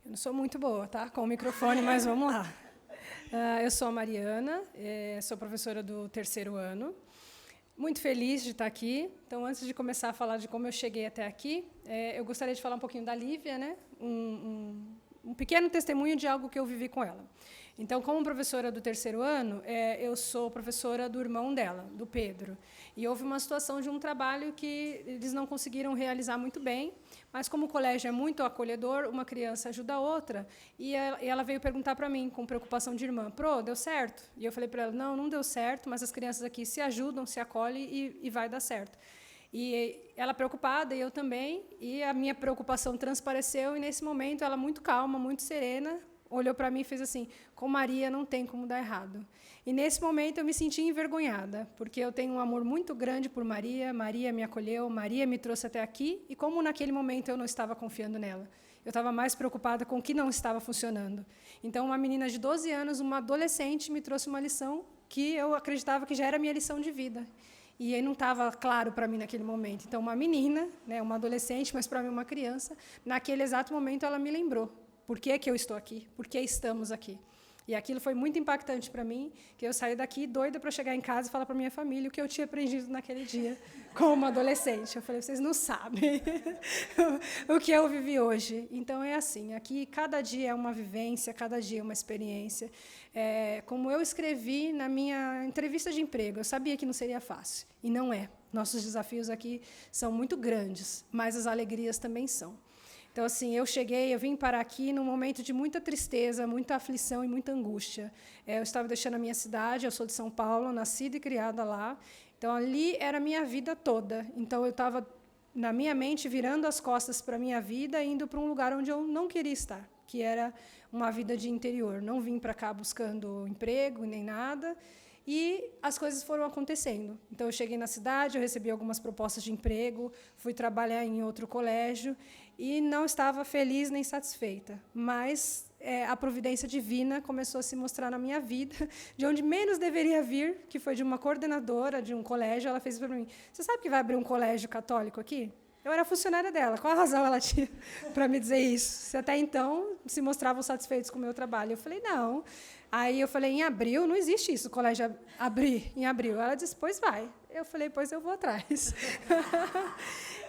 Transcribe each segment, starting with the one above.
Eu não sou muito boa, tá? Com o microfone, mas vamos lá. Eu sou a Mariana, sou professora do terceiro ano. Muito feliz de estar aqui. Então, antes de começar a falar de como eu cheguei até aqui, eu gostaria de falar um pouquinho da Lívia, né? Um pequeno testemunho de algo que eu vivi com ela. Então, como professora do terceiro ano, eu sou professora do irmão dela, do Pedro. E houve uma situação de um trabalho que eles não conseguiram realizar muito bem, mas como o colégio é muito acolhedor, uma criança ajuda a outra, e ela veio perguntar para mim, com preocupação de irmã, Pro, deu certo? E eu falei para ela, não deu certo, mas as crianças aqui se ajudam, se acolhem e vai dar certo. E ela preocupada, e eu também, e a minha preocupação transpareceu, e nesse momento ela muito calma, muito serena, olhou para mim e fez assim, com Maria não tem como dar errado. E nesse momento eu me senti envergonhada, porque eu tenho um amor muito grande por Maria, Maria me acolheu, Maria me trouxe até aqui, e como naquele momento eu não estava confiando nela, eu estava mais preocupada com o que não estava funcionando. Então, uma menina de 12 anos, uma adolescente, me trouxe uma lição que eu acreditava que já era minha lição de vida. E aí não estava claro para mim naquele momento. Então, uma menina, né, uma adolescente, mas para mim uma criança, naquele exato momento ela me lembrou. Por que eu estou aqui? Por que estamos aqui? E aquilo foi muito impactante para mim, que eu saí daqui doida para chegar em casa e falar para minha família o que eu tinha aprendido naquele dia como adolescente. Eu falei, vocês não sabem o que eu vivi hoje. Então, é assim, aqui cada dia é uma vivência, cada dia é uma experiência. Como eu escrevi na minha entrevista de emprego, eu sabia que não seria fácil, e não é. Nossos desafios aqui são muito grandes, mas as alegrias também são. Então, assim, eu vim parar aqui num momento de muita tristeza, muita aflição e muita angústia. Eu estava deixando a minha cidade, eu sou de São Paulo, nascida e criada lá. Então, ali era a minha vida toda. Então, eu estava, na minha mente, virando as costas para a minha vida, indo para um lugar onde eu não queria estar, que era uma vida de interior. Não vim para cá buscando emprego nem nada. E as coisas foram acontecendo. Então, eu cheguei na cidade, eu recebi algumas propostas de emprego, fui trabalhar em outro colégio e não estava feliz nem satisfeita. Mas a providência divina começou a se mostrar na minha vida, de onde menos deveria vir, que foi de uma coordenadora de um colégio. Ela fez para mim, você sabe que vai abrir um colégio católico aqui? Eu era funcionária dela. Qual a razão ela tinha para me dizer isso? Se até então se mostravam satisfeitos com o meu trabalho. Eu falei, não. Aí eu falei, em abril, não existe isso, o colégio abrir em abril. Ela disse, pois vai. Eu falei, pois eu vou atrás.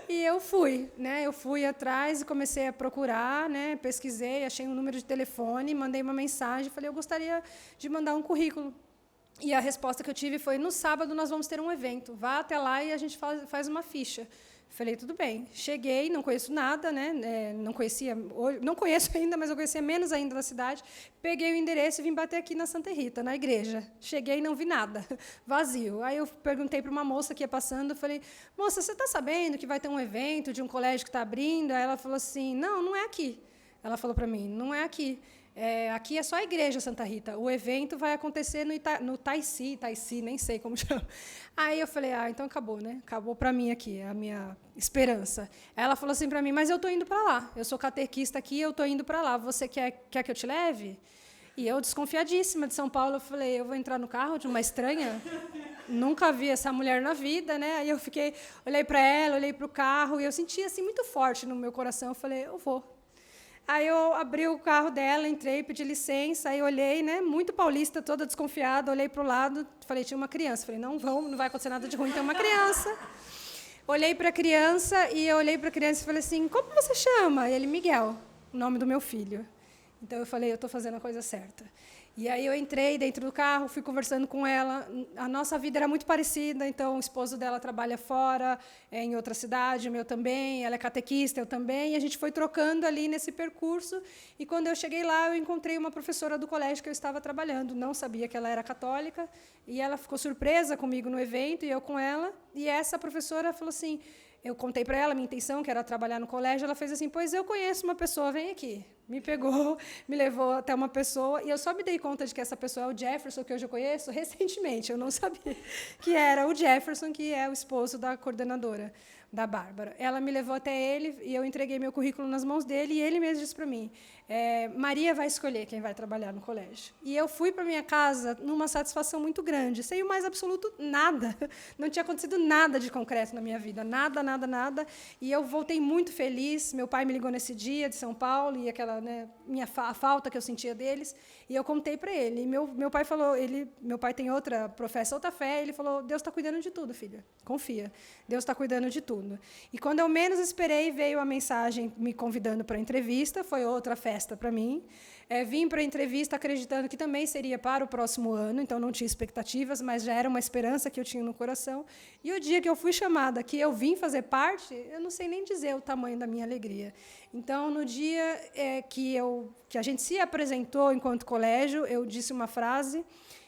E eu fui, né? Eu fui atrás e comecei a procurar, né? Pesquisei, achei um número de telefone, mandei uma mensagem, falei, eu gostaria de mandar um currículo. E a resposta que eu tive foi, no sábado nós vamos ter um evento, vá até lá e a gente faz uma ficha. Falei, tudo bem. Cheguei, não conheço nada, né? Não conheço ainda, mas eu conhecia menos ainda da cidade. Peguei o endereço e vim bater aqui na Santa Rita, na igreja. Cheguei e não vi nada, vazio. Aí eu perguntei para uma moça que ia passando, falei, moça, você está sabendo que vai ter um evento de um colégio que está abrindo? Aí ela falou assim, não é aqui. Ela falou para mim, não é aqui. Aqui é só a igreja Santa Rita. O evento vai acontecer no Taici, nem sei como chama. Aí eu falei, então acabou, né? Acabou para mim aqui, a minha esperança. Ela falou assim para mim, mas eu estou indo para lá. Eu sou catequista aqui, eu estou indo para lá. Você quer que eu te leve? E eu, desconfiadíssima de São Paulo, eu falei, eu vou entrar no carro de uma estranha? Nunca vi essa mulher na vida, né? Aí eu olhei para ela, olhei para o carro, e eu senti assim muito forte no meu coração. Eu falei, eu vou. Aí eu abri o carro dela, entrei, pedi licença, aí olhei, né, muito paulista, toda desconfiada, olhei para o lado, falei, tinha uma criança. Falei, não vai acontecer nada de ruim, tem uma criança. Olhei para a criança e falei assim, como você chama? E ele, Miguel, o nome do meu filho. Então eu falei, eu estou fazendo a coisa certa. E aí eu entrei dentro do carro, fui conversando com ela. A nossa vida era muito parecida, então o esposo dela trabalha fora, em outra cidade, o meu também, ela é catequista, eu também, e a gente foi trocando ali nesse percurso. E quando eu cheguei lá, eu encontrei uma professora do colégio que eu estava trabalhando, não sabia que ela era católica, e ela ficou surpresa comigo no evento, e eu com ela. E essa professora falou assim, eu contei para ela a minha intenção, que era trabalhar no colégio, ela fez assim, pois eu conheço uma pessoa, vem aqui. Me pegou, me levou até uma pessoa, e eu só me dei conta de que essa pessoa é o Jefferson, que hoje eu conheço, recentemente. Eu não sabia que era o Jefferson, que é o esposo da coordenadora. da Bárbara. Ela me levou até ele e eu entreguei meu currículo nas mãos dele e ele mesmo disse para mim, Maria vai escolher quem vai trabalhar no colégio. E eu fui para minha casa numa satisfação muito grande, sem o mais absoluto nada. Não tinha acontecido nada de concreto na minha vida, nada, nada, nada. E eu voltei muito feliz. Meu pai me ligou nesse dia de São Paulo e aquela, né, a falta que eu sentia deles. E eu contei para ele. E meu pai falou, meu pai tem professa outra fé. Ele falou, Deus está cuidando de tudo, filha. Confia. Deus está cuidando de tudo. E quando eu menos esperei, veio a mensagem me convidando para a entrevista. Foi outra festa para mim. Vim para a entrevista acreditando que também seria para o próximo ano, então não tinha expectativas, mas já era uma esperança que eu tinha no coração. E o dia que eu fui chamada, que eu vim fazer parte, eu não sei nem dizer o tamanho da minha alegria. Então, no dia que a gente se apresentou enquanto colégio, eu disse uma frase,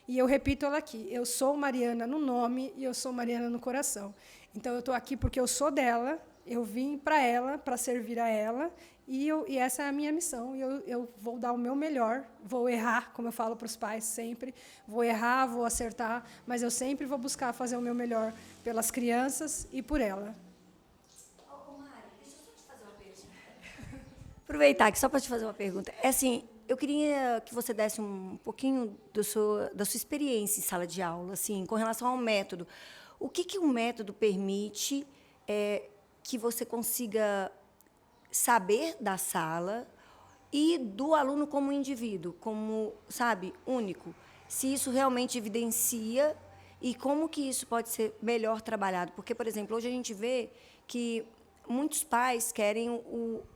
e eu repito ela aqui, eu sou Mariana no nome e eu sou Mariana no coração. Então, eu estou aqui porque eu sou dela, eu vim para ela, para servir a ela, e essa é a minha missão, e eu vou dar o meu melhor, vou errar, como eu falo para os pais sempre, vou errar, vou acertar, mas eu sempre vou buscar fazer o meu melhor pelas crianças e por ela. Mari, deixa eu só te fazer uma pergunta. Aproveitar aqui só para te fazer uma pergunta. Assim, eu queria que você desse um pouquinho da sua experiência em sala de aula, assim, com relação ao método. O que um método permite que você consiga saber da sala e do aluno como indivíduo, como, sabe, único. Se isso realmente evidencia e como que isso pode ser melhor trabalhado. Porque, por exemplo, hoje a gente vê que muitos pais querem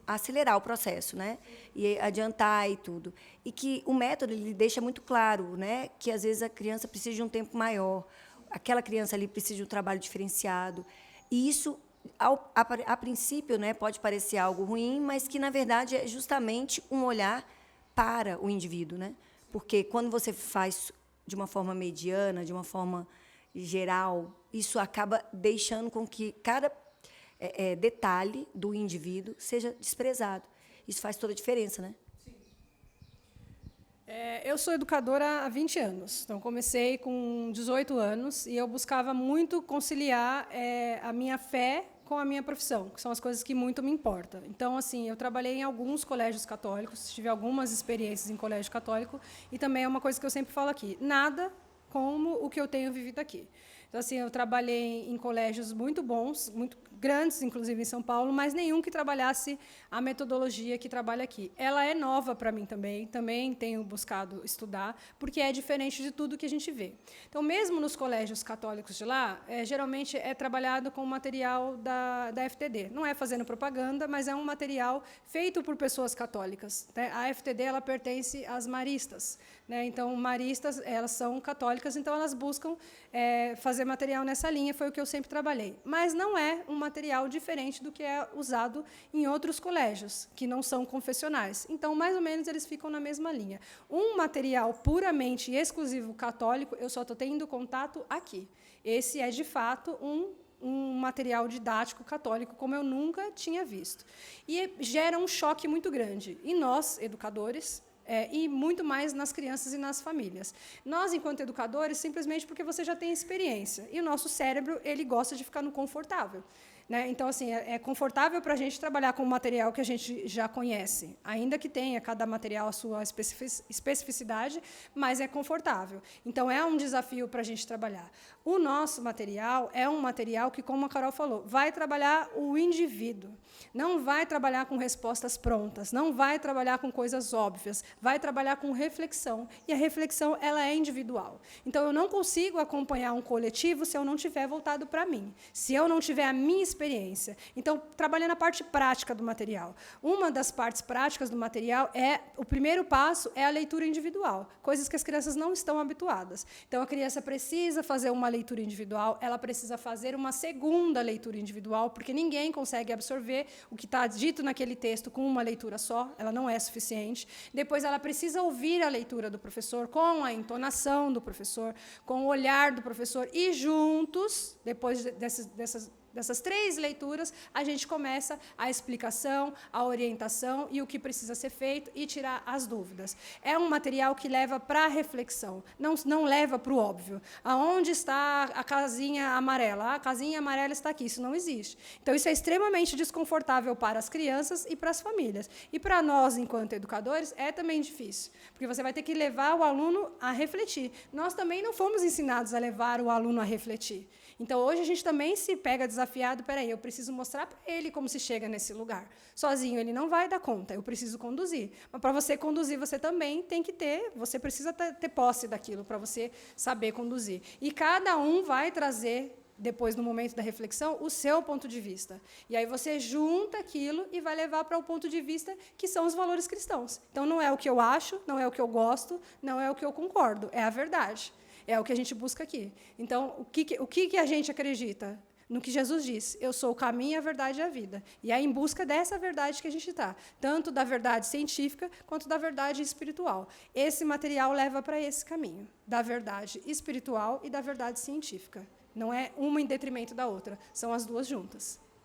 acelerar o processo, né? E adiantar e tudo. E que o método ele deixa muito claro, né? Que, às vezes, a criança precisa de um tempo maior, aquela criança ali precisa de um trabalho diferenciado. E isso, a princípio, né, pode parecer algo ruim, mas que, na verdade, é justamente um olhar para o indivíduo, né? Porque, quando você faz de uma forma mediana, de uma forma geral, isso acaba deixando com que cada detalhe do indivíduo seja desprezado. Isso faz toda a diferença, né? Eu sou educadora há 20 anos, então comecei com 18 anos e eu buscava muito conciliar a minha fé com a minha profissão, que são as coisas que muito me importam. Então, assim, eu trabalhei em alguns colégios católicos, tive algumas experiências em colégio católico e também é uma coisa que eu sempre falo aqui, nada como o que eu tenho vivido aqui. Então, assim, eu trabalhei em colégios muito bons, muito grandes, inclusive em São Paulo, mas nenhum que trabalhasse a metodologia que trabalha aqui. Ela é nova para mim também tenho buscado estudar, porque é diferente de tudo que a gente vê. Então, mesmo nos colégios católicos de lá, geralmente é trabalhado com material da FTD. Não é fazendo propaganda, mas é um material feito por pessoas católicas, né? A FTD ela pertence às maristas, né? Então, maristas elas são católicas, então elas buscam fazer material nessa linha, foi o que eu sempre trabalhei. Mas não é um material diferente do que é usado em outros colégios, que não são confessionais. Então, mais ou menos, eles ficam na mesma linha. Um material puramente e exclusivo católico, eu só estou tendo contato aqui. Esse é, de fato, um material didático católico, como eu nunca tinha visto. E gera um choque muito grande. E nós, educadores, e muito mais nas crianças e nas famílias. Nós, enquanto educadores, simplesmente porque você já tem experiência. E o nosso cérebro ele gosta de ficar no confortável. Né? Então, assim, é confortável para a gente trabalhar com o material que a gente já conhece, ainda que tenha cada material a sua especificidade, mas é confortável. Então, é um desafio para a gente trabalhar. O nosso material é um material que, como a Carol falou, vai trabalhar o indivíduo. Não vai trabalhar com respostas prontas, não vai trabalhar com coisas óbvias, vai trabalhar com reflexão. E a reflexão ela é individual. Então, eu não consigo acompanhar um coletivo se eu não tiver voltado para mim, se eu não tiver a minha experiência. Então, trabalhando a parte prática do material. Uma das partes práticas do material o primeiro passo é a leitura individual, coisas que as crianças não estão habituadas. Então, a criança precisa fazer uma leitura individual, ela precisa fazer uma segunda leitura individual, porque ninguém consegue absorver o que está dito naquele texto com uma leitura só, ela não é suficiente. Depois, ela precisa ouvir a leitura do professor com a entonação do professor, com o olhar do professor, e juntos, depois Dessas 3 leituras, a gente começa a explicação, a orientação e o que precisa ser feito e tirar as dúvidas. É um material que leva para a reflexão, não leva para o óbvio. Aonde está a casinha amarela? A casinha amarela está aqui, isso não existe. Então, isso é extremamente desconfortável para as crianças e para as famílias. E para nós, enquanto educadores, é também difícil, porque você vai ter que levar o aluno a refletir. Nós também não fomos ensinados a levar o aluno a refletir. Então, hoje, a gente também se pega desafiado, eu preciso mostrar para ele como se chega nesse lugar. Sozinho, ele não vai dar conta, eu preciso conduzir. Mas, para você conduzir, você também tem que você precisa ter posse daquilo, para você saber conduzir. E cada um vai trazer, depois, no momento da reflexão, o seu ponto de vista. E aí você junta aquilo e vai levar para o ponto de vista que são os valores cristãos. Então, não é o que eu acho, não é o que eu gosto, não é o que eu concordo, é a verdade. É o que a gente busca aqui. Então, o que a gente acredita? No que Jesus disse, eu sou o caminho, a verdade e a vida. E é em busca dessa verdade que a gente está, tanto da verdade científica quanto da verdade espiritual. Esse material leva para esse caminho, da verdade espiritual e da verdade científica. Não é uma em detrimento da outra, são as duas juntas.